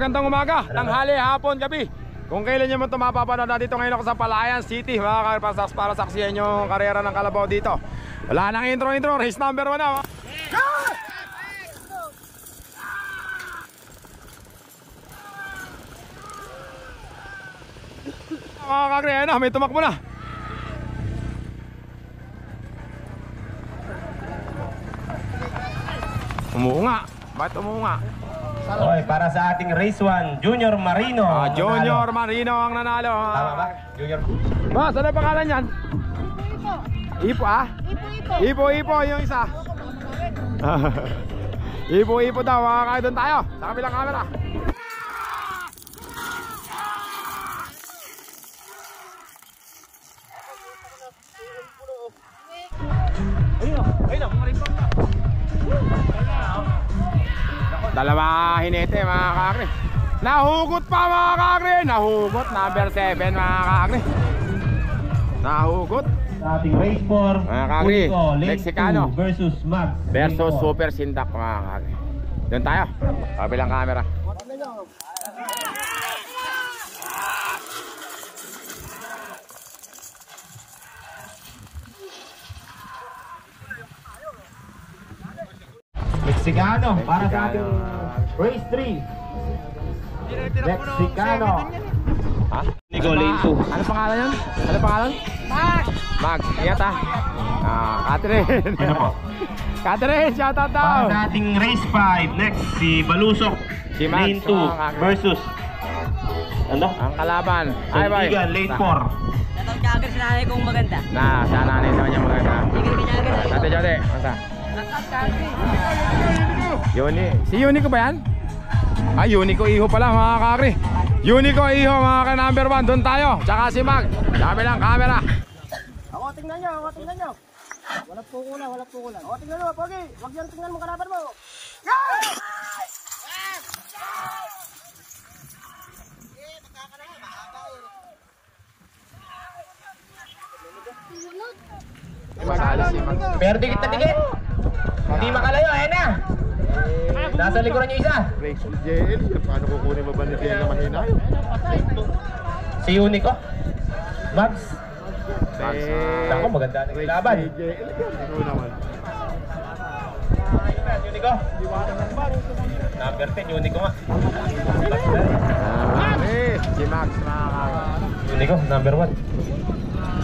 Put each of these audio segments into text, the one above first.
magandang umaga, tanghali, hapon, gabi. Kung kailan nyo man ito mapapanood na dito ngayon ako sa Palayan City, mga karpasaks, para saksiyan yung karera ng kalabaw dito. Wala nang intro, race number 1 na. Mga kakri, ayun na, may tumakbo na. Umuunga, bakit umuunga? Okay, para sa ating race 1, Junior Marino. Junior Marino ang nanalo. Tama ba? Junior. Boss, ano pangalan yan? Ipo, ah? Ipo, yung isa. Ipo daw, makakaya doon tayo. Sa kabilang camera. Ayun, mga rimpang na. Dalawa hinete, mga kakri. Nahugot pa, mga kakri. Nahugot, number 7, mga kakri. Nahugot. Sa ating race 4, mga kakri, Mexicano versus Max versus Super Sindak, mga kakri. Doon tayo, kabilang camera. Mexicano, para sa ating race 3. Mexicano. Ha? Nico Lane 2. Ano pangalan yan? Ano pangalan? Mag, ingat ha. Catherine. Ano po? Catherine, shoutout daw. Para sa ating race 5, next si Balusok. Si Max, Lane 2 versus ano? ang kalaban. Ay, bye. Sandigan, Lane 4. Shoutout ka agad sa nanay kong maganda. Sa nanay naman niya maganda. Tigil ka niya agad. Tate Jode, basta. Shoutout ka agad. Yuni. Si Unico ba yan? Ay, Unico Iho pala, mga kakri. Unico Iho, mga ka-number 1. Doon tayo. Tsaka si Mag. Sabi lang, camera. Ako, tingnan nyo. Walang pukulan. Ako, tingnan nyo, Pogi. Huwag yan tingnan mo kalaban mo. Pero dikit na dikit. Hindi makalayo, ayan na. Nasa likuran yung isa. Rachel JL, paano kukunin mo ba ni JL na mahina? Si Unico. Max. Ako, maganda na yung laban. JL, ikaw naman. Unico. Number 10, Unico nga. Si Max, mga kakri. Unico, number 1.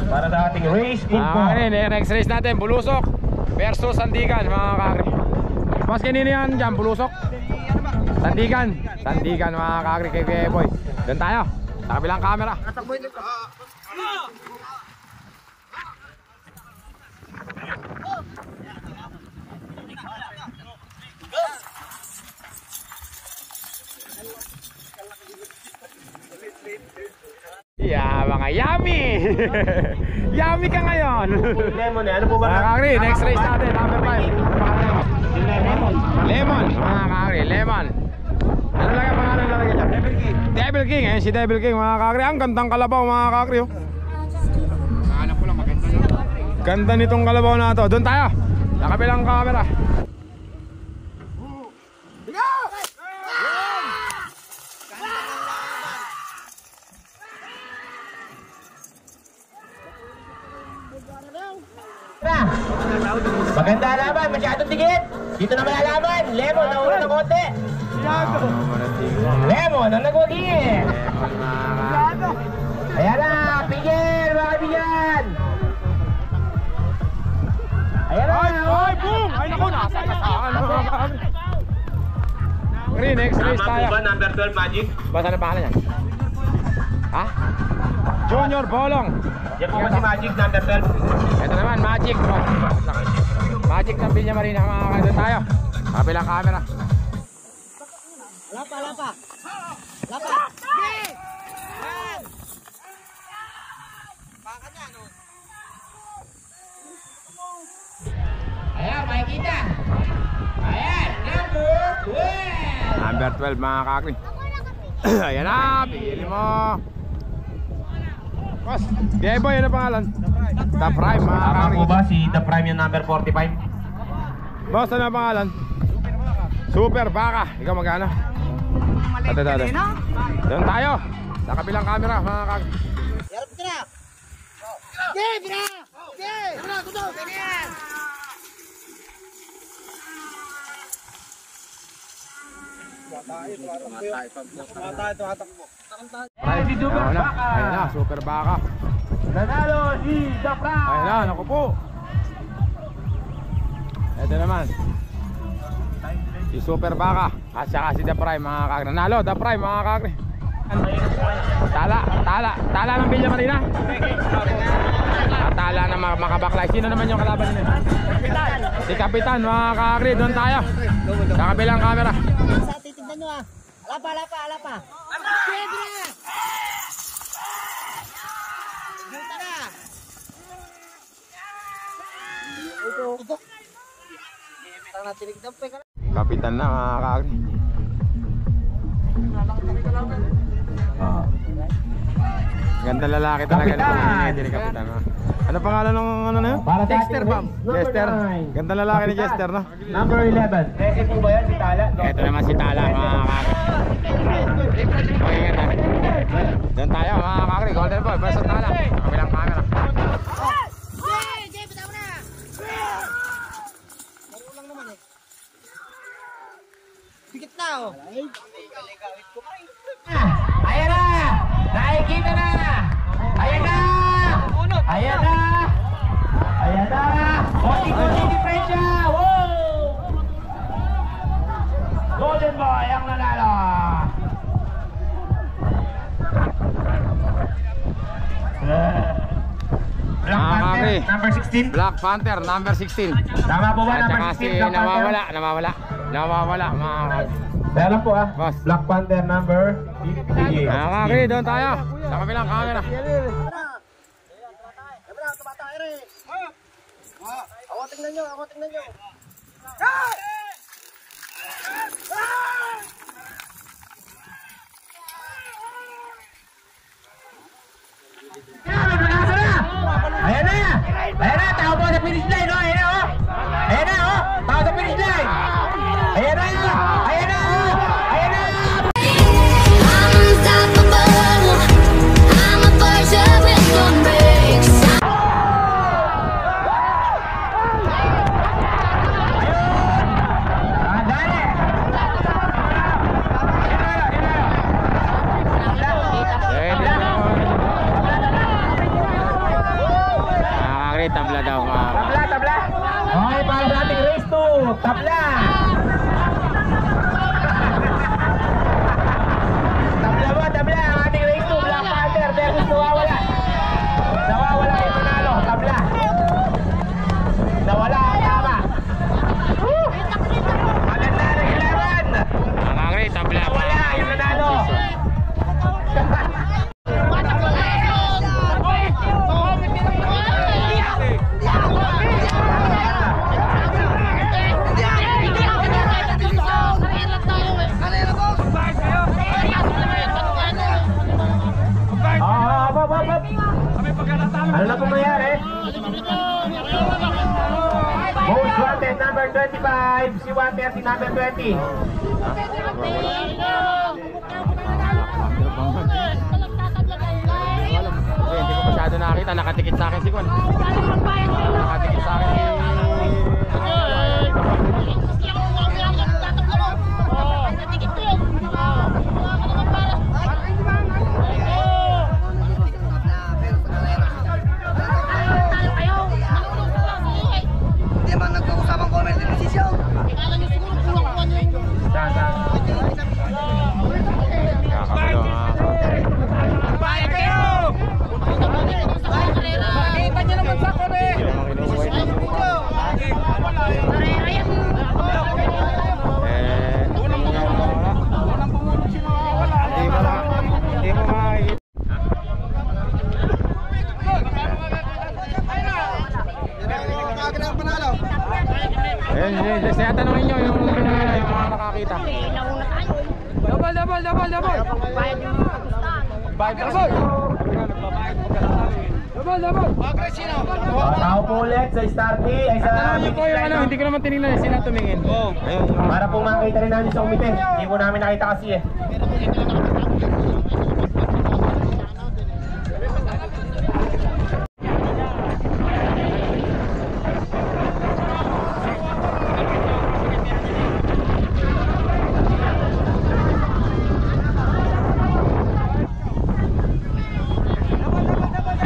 Para sa ating race info. Next race natin, Bulusok versus Sandigan, mga kakri. Mas kanino yan dyan, Bulusok? Sandigan, mga kakri, kay Kuya Boy. Doon tayo, sa kabilang camera. Yeah, mga yummy! Yummy ka ngayon! Lemon eh, ano po ba? Mga kakri, next race natin, number 5. Lemon, mga kakri, lemon. Ano lang ang pangalan lalagay dyan? Devil King. Devil King, si Devil King, mga kakri. Ang gandang kalabaw, mga kakri. Hanap ko lang, maganda na. Ganda nitong kalabaw na to. Doon tayo, sa kabilang camera. Maganda laban, masyadong dikit. Dito na malalaman. Lemon, nauna ng konti. Lemon, ang nagwagin. Ayan na, pigil, mga kaibigan. Ayan na. Ay, boom! Ay, naku, nasa kasaan. Next race tayo. Tama po ba, number 12, Magic? Basta na pangalan yan? Ha? Junior Bolong. Yan po ba si Magic, number 12? Ito naman, Magic. Magic ng Villa Marina, mga kakri. Tayo. Kabilang camera. Lapa. Ayan, makikita. Ayan, number 12. Number 12, mga kakri. Ayan na, pigilin mo. Boss, Dieboy, ano pangalan? The Prime, mga Tama kakri. po ba si The Prime yung number 45? Boss, ano pangalan? Super Baka. Ikaw magkano? Ito. Doon tayo. Sa kabilang camera, mga kag... Yarap ka na! Okay, bina! Okay! Bina, kudo! Ganyan! Ayun na, super baka. Nanalo si The Prime. Ayun na, naku po. Ito naman. Si super baka. At saka si The Prime, mga kag. Nanalo, The Prime, mga kag. Tala ng Villa Marina. Tala na makabaklay. Sino naman yung kalaban nila? Si Kapitan, mga kakri. Doon tayo. Sa kabilang camera. Sa titignan nyo ah! Alapa! Okay, bina! Buta na! Ito! Parang natiligdan pa ka na. Kapitan na, mga kakri. Ganda lalaki talaga ni Kapitan. Ano pangalan ng ano na yun? Para Jester, ma'am. Jester. Ganda lalaki ni Jester, no? Number 11. Pwede po ba yan si Tala? Ito naman si Tala, mga kakri. Okay, ganda. Doon tayo, mga kakri. Golden Boy versus Tala. Kabilang camera. Jay, bitaw na! Laro lang naman eh. Bigit na oh! Ayan na! Nakikita na! Ayan na! Ayan na! Ayan na! Konti-konti diferensya! Wow! Golden Boy ang nanalo! Black Panther, number 16. Black Panther, number 16. Tama po ba, At number saka si 16? Black Panther? nawawala, mga kakri. Kaya lang po Boss. Black Panther number 58. Mga kakri, doon tayo. Sa kabilang camera. Ako tingnan nyo! Ayan na! Ayan na! Tao po sa finish line, oh! Ayan na, oh! Ayan na, oh! Tao sa finish line! Ayan na! Ayan na! Ayan na! I'm unstoppable. I'm a force of wisdom breaks. Ah, dali! Tabla daw, mga Tabla, tabla! Okay, para sa ating race 2, tabla! Tabla, ang ating race 2, Black Panther versus nawawala. Nawawala yung manalo, tabla. Nawala ang tama. Maganda na ilaban. mga kakri, tabla. Nawala yung nanalo. Ano na po nangyari? Most wanted number 25, si 130 number 20. Hindi ko masyado nakita, nakatikit sa akin si Kwan. Nakatikit sa akin si... Hindi man nagpag-usapang comment ng desisyon. Kakabalo, mga kakri. Nakita niyo naman sa kore! Hindi mo makikita. Saya tanongin nyo yung mga nakakita. Double. Bayad na boy. Tao po ulit sa starty. Ay sa Tanong niyo po yung ano, hindi ko naman tinignan sila tumingin. Ayun. para po makita rin namin sa komite. Hindi po namin nakita kasi eh.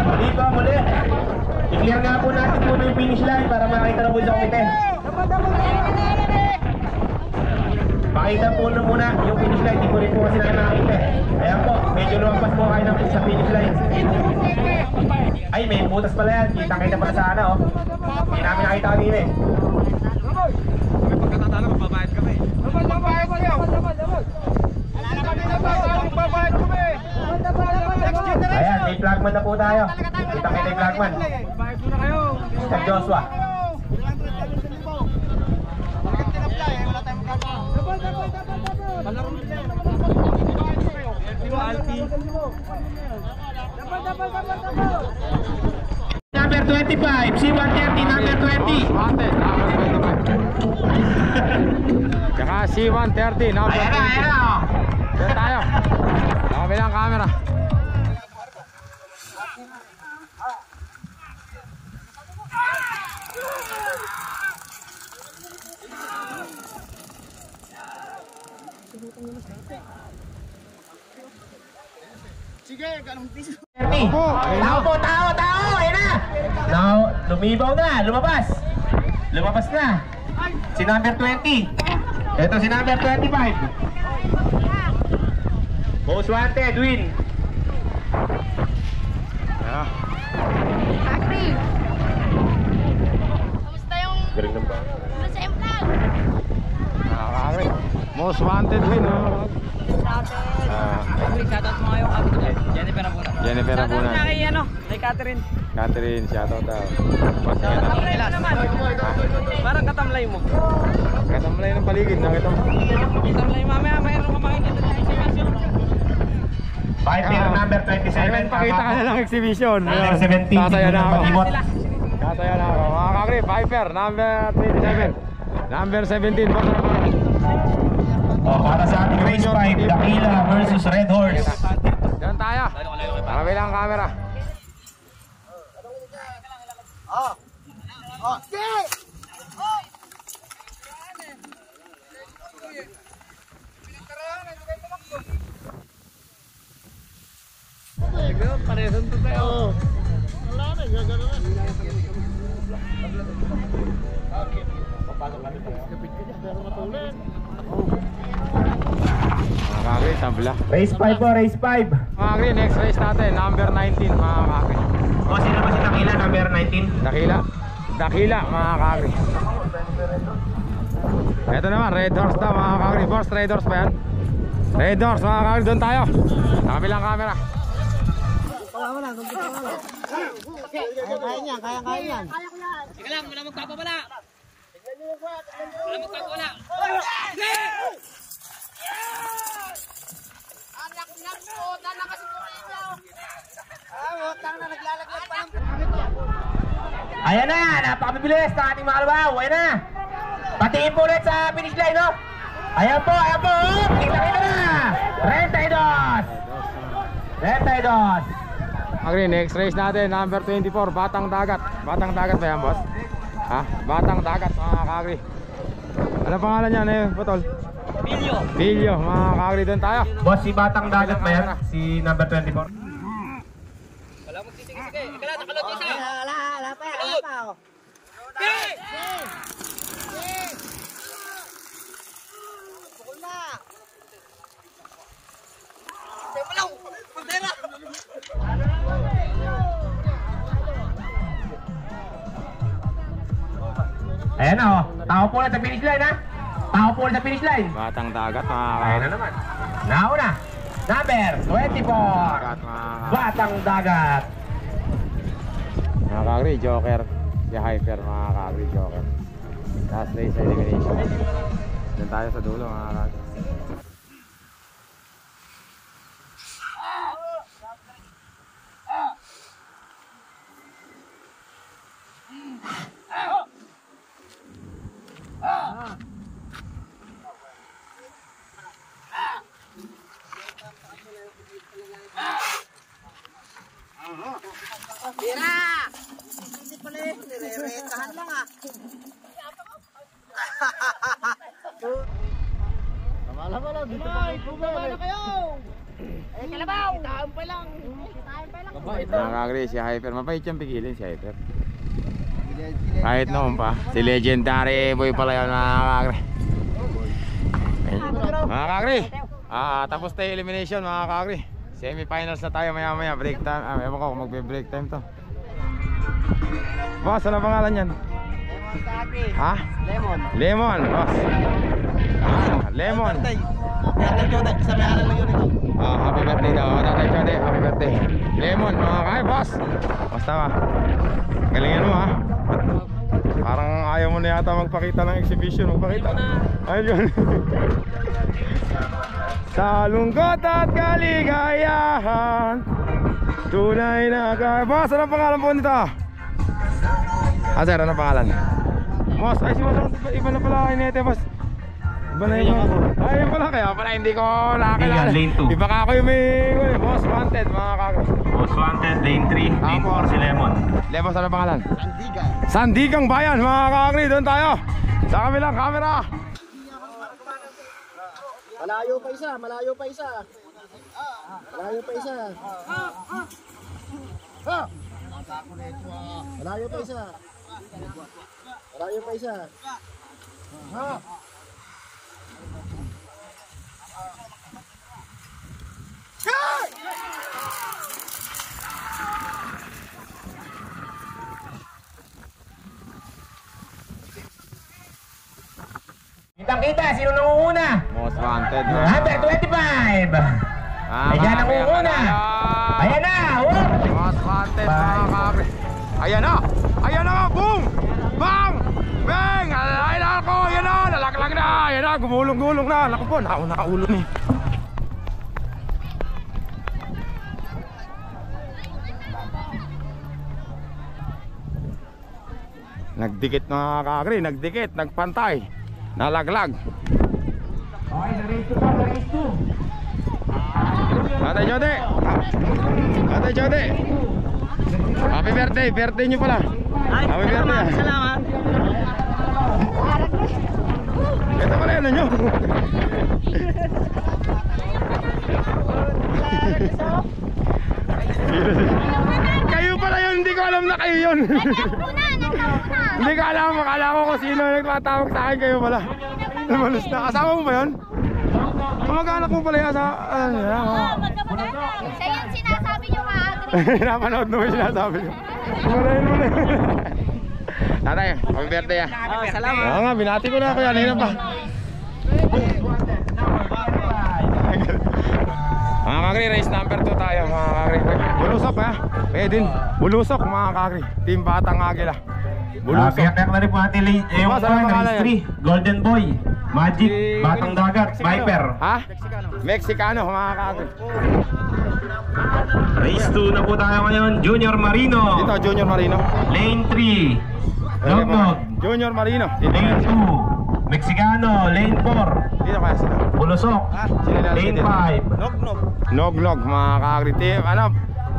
Muli ba, muli? I-clear nga po natin muna yung finish line para makita na po sa komite. Pakita po na muna yung finish line, di ko rin po kasi na nakakita. Ayan po, medyo lumampas po kayo namin sa finish line. Ay, may butas pala yan, kita-kita pala sa ano oh. Hindi namin nakita kanina eh. Pagkatatalo, magbabayad kami. Ayan, may flagman na po tayo. Kita-kita yung flagman. Mr. Joshua. Number 25, C130, number 20. Wanted, number 25. Tsaka C130, number 20. Ayan na oh. Diyan tayo. Sa kabilang camera. Tao, ayan na! Now, lumibaw na, lumabas na. Si number 20. Ito si number 25. Most wanted, win. Yeah. Akri! Kamusta yung... Galing na ba? Sa implan? Nakakari. Most wanted win. Shoutout mo ngayong kapit ko. Jennifer Abuna. Jennifer Abuna. Shoutout na kay ano, kay Catherine. Catherine, shoutout daw. Katamlay mo naman. Parang katamlay mo. Katamlay ng paligid, nakita mo. Katamlay mamaya, mayroon ka makikita sa exhibition. Fighter number 27. Ayun, pakita ka na lang exhibition. Number 17. Sasaya na ako. Patimot. Sasaya na ako. Mga kakri, Viper, number 27. Number 17, boss na naman. Oh, para sa ating race 5, Dakila versus Red Horse. Diyan tayo. Kabilang camera. Paresan to tayo. Mga kakri, tabla. Race 5 po, race 5. Mga kakri, next race natin, number 19, mga kakri. O, sino ba si Dakila number 19? Dakila. Dakila, mga kakri. Ito naman, Red Horse daw, mga kakri. Boss, Red Horse ba yan? Red Horse, mga kakri, doon tayo. Sa kabilang camera. Kaya niyan, kaya niyan. Sige lang, wala magpapabala. Wala magpapabala. Anak na po, nalakas mo rin ako. Utang na naglalaglag pa ng... Ayan na, napakabibilis ng ating mga kalabaw. Ayan na. Patingin po ulit sa finish line, no? Ayan po, oh. Kita-kita na. 32. Kakri, next race natin, number 24, Batang Dagat. Batang Dagat ba yan, boss? Ha? Batang Dagat, mga kakri. Ano pangalan niya, Putol? Pilyo. Pilyo, mga kakri, doon tayo. Boss, si Batang Dagat ba yan? Si number 24. Wala magsisige-sige. Ika lang, nakalot isa. Wala pa. Bukol na. Wala, pundera. Ayan na, oh. Tao po ulit sa finish line, ha? Tao po ulit sa finish line. Batang Dagat, mga Ayan kakri. na naman. Nauna, number 24. Dagat, mga kakri. Batang Dagat. Mga kakri, Joker. Si Hyper, mga kakri, Joker. Last race elimination. Doon tayo sa dulo, mga kakri. Tira! Hindi pala yun, nire-rentahan lang ah. Wala, dito pa Kumana kayo! Eh, kalabaw! Kitaan pa lang. Kitaan pa lang. Mga kakri, si Hyper. Mabait yung pigilin si Hyper. Kahit noon pa. Si Legendary Boy pala yun mga kakri. Mga kakri. Tapos tayo elimination mga kakri. Semi-finals na tayo maya maya. Break time. Ewan ko kung magbe-break time to. Boss, ano pangalan yan? Lemon Kakri. Ha? Lemon. Lemon, boss. Lemon. Tatay Joda, sa may aral lang yun ito. Happy birthday daw. Tatay Chode, happy birthday. Lemon, mga kakri, boss. Basta ba? Galingan mo ha. Parang ayaw mo na yata magpakita ng exhibition. Magpakita. Ayun. Sa lungkot at kaligayahan, tunay na boss, ano pangalan po nito? Sir, ano pangalan? Boss, ay si boss, iba na pala inete, boss. Iba na yung ay, yun pala, kaya pala hindi ko nakakilala. Lane 2. Iba ka ako yung may boss wanted, mga kakri. Most wanted, lane 3, lane 4 si Lemon. Lemon, ano pangalan? Sandigan. Sandigang Bayan, mga kakri, doon tayo. Sa kabilang camera. Malayo pa isa, malayo pa isa. Malayo pa isa. Malayo pa isa. Malayo pa isa. Kitang-kita, sino nangunguna? Most wanted. Number 25. Ayan ang una. Ayan na. Most wanted, mga kakri. Ayan na. Ayan na. Boom. Bang. Bang. Ay na ako. Ayan na. Lalaklag na. Ayan na. Gumulong-gulong na. Naku po. Nakaulo ni. Nagdikit mga kakri. Nagdikit. Nagpantay. Nalaglag. Okay, sa race 2 pa, sa race 2. Tatay Jode. Tatay Jode. Happy birthday. Birthday nyo pala. Happy birthday. Salamat. Ito pala yan nyo. Kayo pala yun. Hindi ko alam na kayo yun. Hindi ko alam. Akala ko kung sino nagtatawag sa akin. Kayo pala. Lumalus na. Kasama mo ba yun? Kamag-anak mo pala yan sa... Siya yung sinasabi nyo ka-agree. Napanood mo yung sinasabi nyo. Mulayin mo na. Tatay, happy birthday ah. Salamat. Oo nga, binati ko na ako yan. Hina pa. Mga kakri, race number 2 tayo mga kakri. Bulusok ha. Pwede din. Bulusok mga kakri. Team Batang Agila. Bulusok. Piyak-piyak na rin po natin yung Boss, ano pangalan race 3. Golden Boy, Magic, Batang Dagat, Viper. Ha? Mexicano mga kakri. Race 2 na po tayo ngayon. Junior Marino. Dito, Junior Marino. Lane 3. Nognog. Junior Marino. Dito. Lane 2. Mexicano. Lane 4. Dito kaya sila. Bulusok. Sila Lane 5. Nognog mga kakri. Team,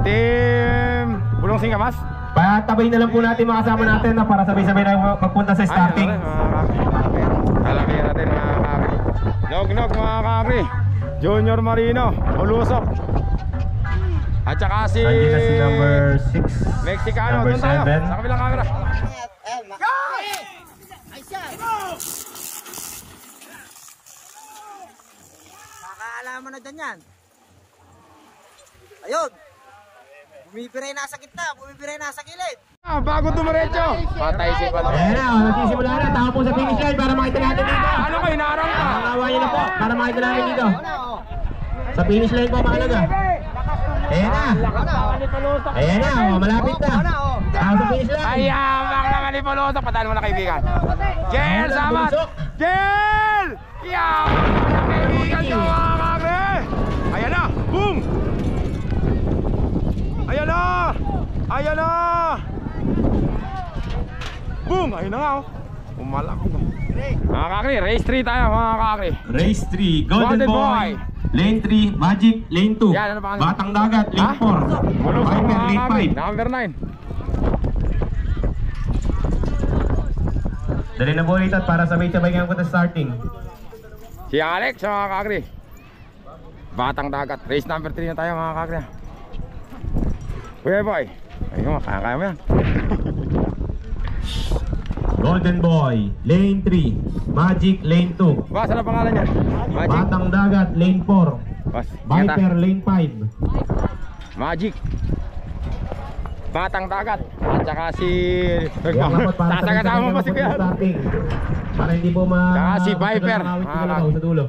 Team Bulong Singkamas. Patabay na lang po natin mga kasama natin na para sabay-sabay na magpunta sa starting. Kalamira din mga kakri. Nognog mga kakri. Junior Marino. Bulusok. At saka si Nandiyan na si number 6. Mexicano. Number Doon tayo. 7. Sa kabilang camera. Makakaalam mo na dyan yan. Ayun. Bumibiray nasa gitna, bumibiray nasa gilid. Bago dumiretso. Patay si Balong. Ayan na, nagsisimula na. Tao po sa finish line para makita natin dito. Ano ko, inaarang ka? Nangawa niyo na po para makita namin dito. Sa finish line po mahalaga. Ayan na. Ayan na, malapit na. Tao sa finish line. Ay, yamak naman ni Poloso. Pataan mo na kaibigan. Jel, Ayan na, samat! bulusok. Jel! Yamak na kaibigan ko mga kakri. Ayan na, boom! Ayan na! Ayan na! Boom! Ayun na nga oh. Umalak ko. Mga kakri, race 3 tayo mga kakri. Race 3, Golden Boy. Lane 3, Magic, Lane 2. Yan, ano pangalan? Batang Dagat, Lane 4. Bulusok Viper, mga Lane kakri. 5. Number 9. Dali na po rito para sabay-sabay nga po sa starting. Si Alex mga kakri. Batang Dagat. Race number 3 na tayo mga kakri. Kuya boy. Ayun, kaya mo yan. Golden Boy, Lane 3. Magic, Lane 2. Boss, ano pangalan niya? Magic. Batang Dagat, Lane 4. Boss, Viper, Lane 5. Magic. Batang Dagat. At saka si... Kaya nga po, para Sasakasama mo pa si Kuya. starting. Para hindi po Saka si Viper. sa dulo.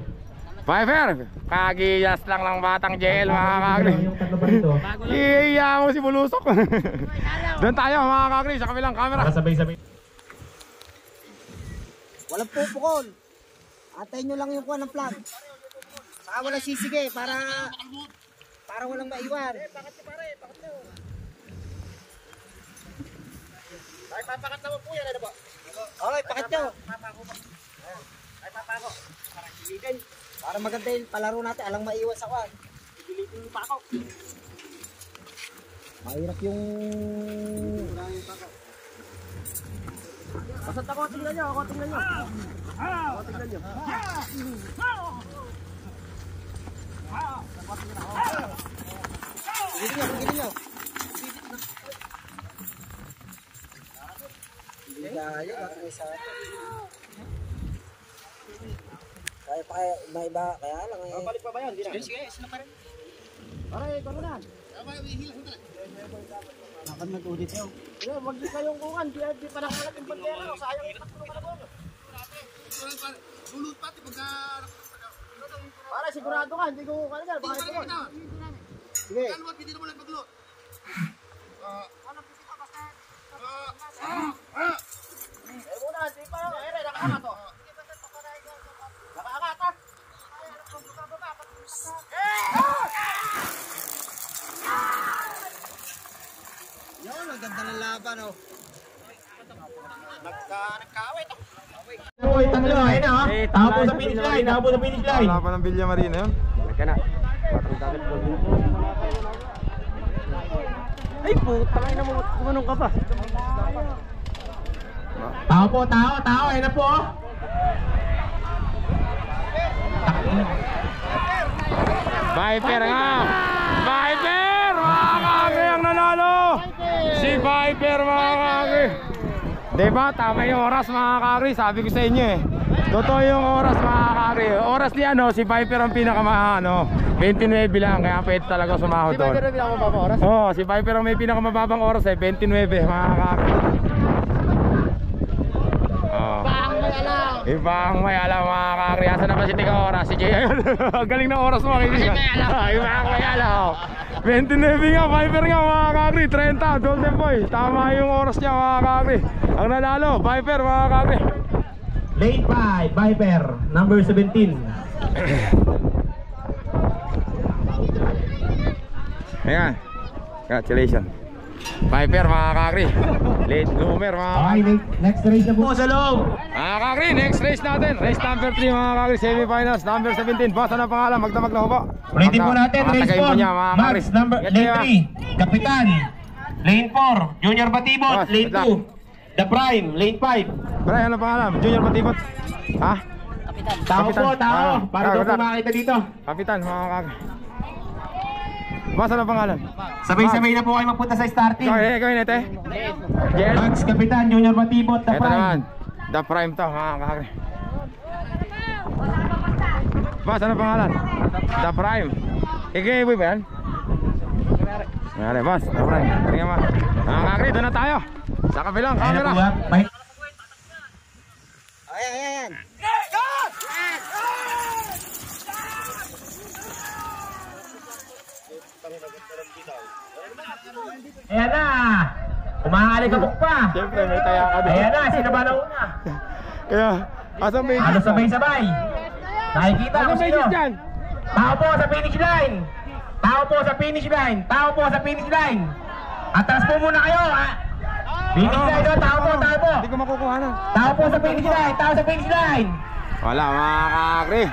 Viper. Kagiyas lang ng Batang JL mga kakri. Yung tatlo pa rito. Iya mo si Bulusok. Doon tayo mga kakri sa kabilang camera. Para sabay-sabay. Walang pupukol. Atayin nyo lang yung kuha ng flag. Saka walang sisige para walang maiwan. Bakit nyo pare? Bakit nyo? Ay, papakat naman po yan, ano ba? Okay, pakat nyo. Ay, papako. Para kilitin. Para maganda yung palaro natin, alang maiwan sa kwan. Kilitin yung pako. Mahirap yung... Basta ako, tingnan nyo, ako tingnan nyo. Ako tingnan nyo. Pagilin nyo. Hindi kaya, bakit sa atin. Kaya pa kaya, iba-iba, kaya lang eh. Balik pa ba yun? Sige, sila pa rin. Pare, gano'n na. Nakam nag-audit yun. Wag niyo kayong kukan, di pa nakalat yung bandera, sayang yung tatlo ka na doon. Lulot pati pagka... Para sigurado ka, hindi ko kukan dyan, baka ito mo. Sige. Kalwat, hindi naman nagpaglo. Eh muna, hindi pa lang, nakaangat o. Nakaangat ha. Yun, ang ganda ng laban oh. Nagkawit oh. Uy, tatlo, ayun na ha. Tao po sa finish line, tao po sa finish line. Wala pa ng Villa Marina yun. Halika na. Ay puta, ay naman kumanong ka pa. Tao po, tao, ayun na po oh. Viper nga! Viper! Mga kakri ang nanalo! Si Viper mga kakri! Diba? Tama yung oras mga kakri. Sabi ko sa inyo eh. Totoo yung oras mga kakri. Oras ni ano, si Viper ang pinakamahano. 29 lang, kaya pwede talaga sumahod doon. Si Viper ang pinakamababang oras? Oo, si Viper ang may pinakamababang oras eh. 29 mga kakri. Ibang may alam mga kakri. Asan na ba si Tika Oras? Si Jay ayun. Galing na oras mo kaibigan. Ibang may alam. 29 nga, Viper nga mga kakri. 30, Golden Boy. Tama yung oras niya mga kakri. Ang nanalo, Viper mga kakri. Lane 5, Viper, number 17. Ayan. Congratulations. Viper mga kakri. Late bloomer mga Okay, next race na po sa loob. mga kakri. Next race natin. Race number 3 mga kakri. Semi-finals number 17. Boss, ano pangalan? Magdamag na ho po. Ulitin po natin, race 4, Max, number lane 3, Kapitan. Lane 4, Junior Batibot, Boss, lane good luck. 2, The Prime, lane 5. Brian, ano pangalan? Junior Patibot. Ha? Tao Kapitan. po, tao. Para daw good luck. po makita dito. Kapitan, mga kakri. Boss, ano pangalan? Sabay-sabay na po kayo mapunta sa starting. Ikaw yun, ete? Yes. Max, Kapitan, Junior Batibot, The Ito Prime. naman. The Prime to, mga kakri. Boss, ano pangalan? The Prime. Ikaw ba yan? Mayari, boss. The Prime. Tingnan mo. Mga kakri, doon na tayo. Sa kabilang Ayan na camera. po, ha. May- Ayan. Ayan na. Umahalik-abok pa. Siyempre, may taya ka doon. Ayan na, sino ba nauna? Kaya, asan may Ano sabay-sabay? Nakikita Ano ko may sino. dyan? Tao po sa finish line. Tao po sa finish line. Tao po sa finish line. Atras po muna kayo, ha? Finish line, oh. Tao po, tao po. Hindi ko makukuha na. Tao po sa finish line. Tao sa finish line. Wala mga kakri.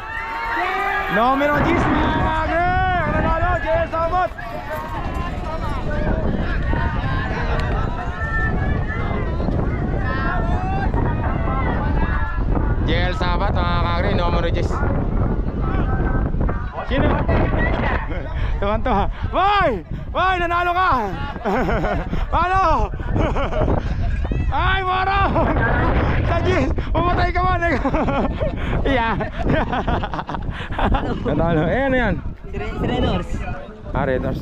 Numero 10. Sabot! JL Sabat mga kakri, numero 10. Sino? Tuwan-tuwa. Boy! Boy! Nanalo ka! Paano? Ay, Moro! Sa Gis! Pumatay ka man! Iya! Nanalo. Eh, ano yan? Si Renors. Ah, Raiders.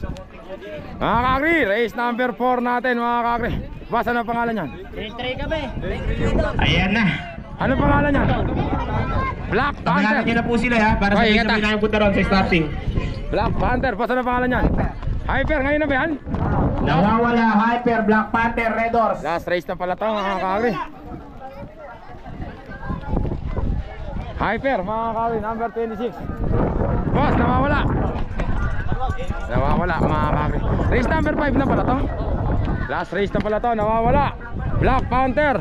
Mga kakri, race number 4 natin mga kakri. Basta na pangalan yan? Tray kami. Ayan na. Ano pangalan yan? Black Pagkakalan Panther. nyo na po sila ha, para sa Ay, inyo ingat, na punta ron sa starting. Black Panther. Basta na pangalan yan? Hyper, ngayon na ba yan? Nawawala, Hyper, Black Panther, Red Horse. Last race na pala ito mga kakri. Hyper mga kakri, number 26. Boss, nawawala. Nawawala mga kakri. Race number 5 na pala ito. Last race na pala ito, nawawala. Black Panther,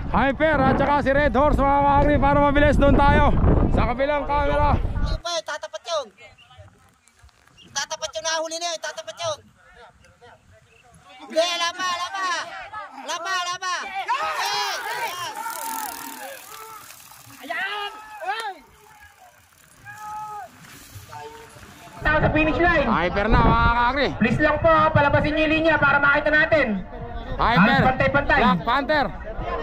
Hyper at saka si Red Horse mga kakri. Para mabilis doon tayo sa kabilang camera. Ano pa yun? Tatapat yun. Tatapat yun. Nahuli na yun. Tatapat yun. Hindi, laba. Tao sa finish line. Hyper na mga kakri. Please lang po, palabasin nyo yung linya para makita natin. Hyper, Halos pantay-pantay. Black Panther.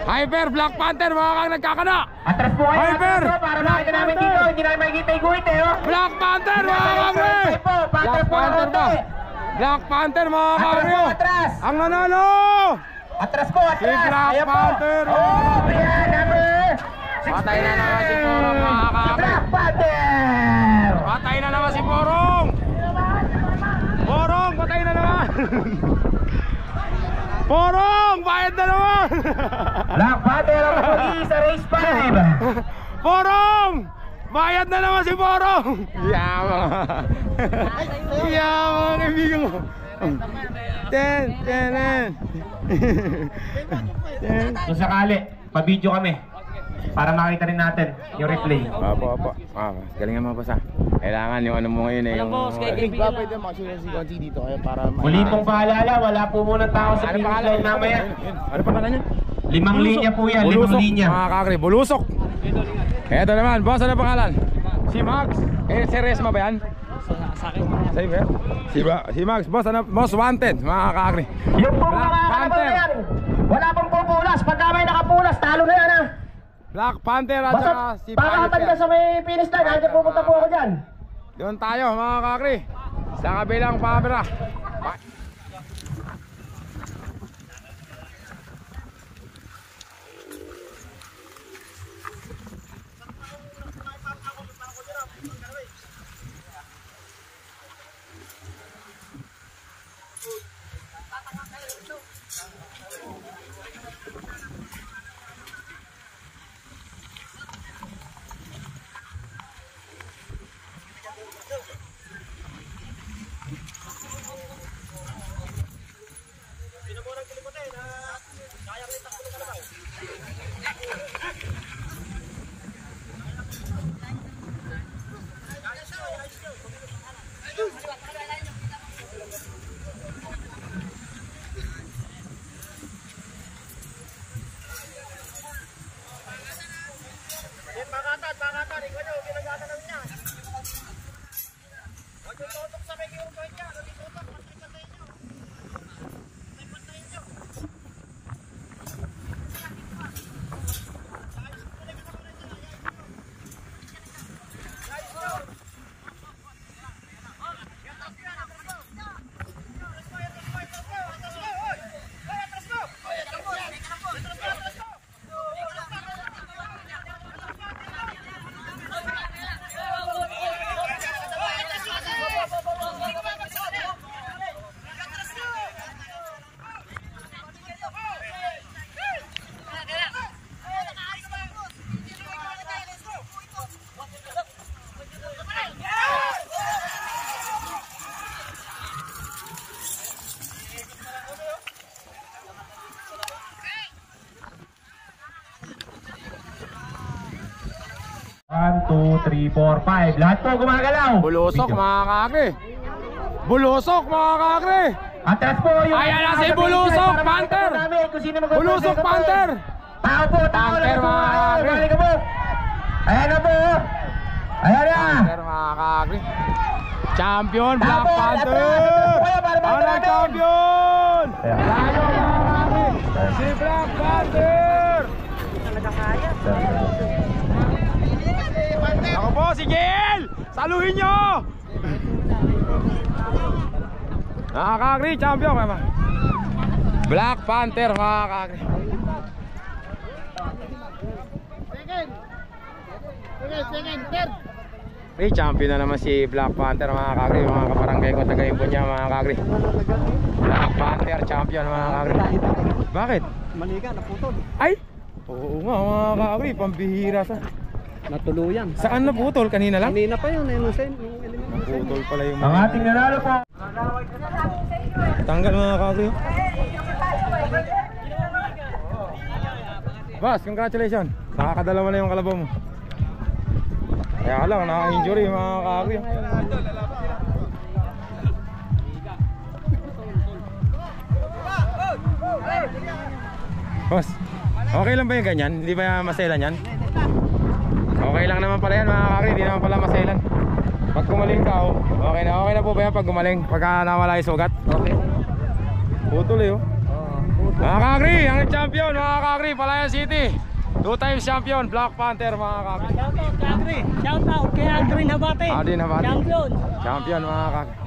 Hyper, Black Panther mga kakri, nagkakana. Atras po kayo, Hyper! atras po, para makita namin Panther! dito. Hindi namin makikita yung guhit eh. Oh. Black Panther mga kakri. Black Panther ba? Black Panther mga Atras kakri. po, atras. Ang nanalo! Atras po, atras. Si Black Ayan po. Panther. Oh, ayan, number. Patay na naman si Porong mga kakri. Black Panther. Patay na naman si Porong. Porong, patay na naman. Porong, bayad na naman. Black Panther ang pagi sa race 5. Porong, bayad na naman si Porong. Yamang. Yamang, kaibigan mo. Ten. Kung sakali, pa-video kami. Para makita rin natin yung replay. Opo. Galingan mo boss ha. Kailangan yung ano mo ngayon eh. Yung... Pwede makasunan si Gonzi dito kaya para Muli pong paalala, wala po muna tao sa Ano finish pangalan line mamaya. Ano pangalan niya? 5 linya po yan, 5 Bulusok, linya. mga kakri, bulusok. Eto naman, boss, ano pangalan? Si Max. Si Resma ba yan? Sa akin. Sa'yo ba yan? Si Max, boss, ano? Most wanted, mga kakri. Yung pong Black mga kalabaw Panther. na yan, wala pong pupulas. Pagka may nakapulas, talo na yan ha. Black Panther at Basta saka si pakakatan ka sa may finish line, hanggang pupunta po ako dyan. Doon tayo, mga kakri. Sa kabilang camera. One, two, three, four, five. Lahat po gumagalaw. Bulusok, mga kakri. Bulusok mga kakri. Atras po yung... Ayan na si Bulusok, Panther! Bulusok, Panther! Tao po, tao Panther, mga kakri. Balik ka po. Ayan na po. Ayan na. Panther mga kakri. Champion Black Tapos, Panther! atras po yan, para Ano natin. champion? Tayo mga kakri. Si Black Panther! Ako po si Gil! Saluhin nyo! Mga kakri, champion kaya Black Panther mga kakri. Hey, champion na naman si Black Panther mga kakri. Mga kabarangay ko tagayin niya mga kakri. Black Panther champion mga kakri. Bakit? Maniga, naputol. Ay! Oo nga mga kakri, pambihira sa. Natuluyan. Saan naputol? Kanina lang? Kanina pa yun, Sen. Yung element. Naputol pala yung Ang ating nanalo po. Tanggal mga kakri. Boss, congratulations. Nakakadalawa na yung kalabaw mo. Kaya lang, naka-injury mga kakri. Boss, okay lang ba yung ganyan? Hindi ba maselan yan? Okay lang naman pala yan mga kakri. Hindi naman pala maselan. Pag gumaling ka, oh, okay na po ba yan pag gumaling? Pagka nawala yung sugat? Okay. Putol eh oh. Mga kakri, ang champion mga kakri, Palayan City. 2 times champion, Black Panther mga kakri. Shout out, Kakri. Shout out kay Aldrin Habate. Aldrin Habate. Champion. Champion mga kakri.